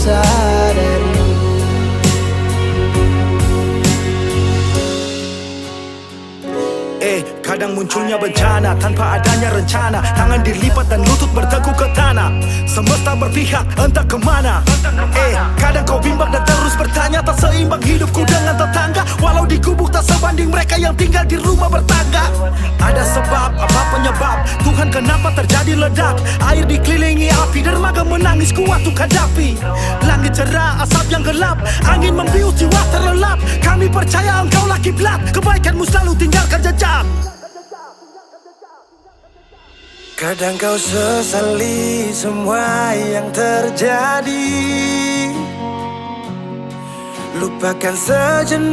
sadari. Kadang munculnya bencana tanpa adanya rencana. Tangan dilipat dan lutut berteguh ke tanah. Semesta berpihak entah kemana. Kadang kau bimbang dan terus bertanya, tak seimbang hidupku dengan tetangga. Walau di gubuk tak sebanding mereka yang tinggal di rumah bertangga. Ada sebab, apa penyebab? Tuhan kenapa terjadi ledak? Air dikelilingi api, dermaga menangis kuat untuk hadapi. Langit cerah, asap yang gelap, angin membius jiwa terlelap. Kami percaya engkaulah kiblat, kebaikanmu selalu tinggalkan jejak. Kadang kau sesali semua yang terjadi, lupakan sejenak.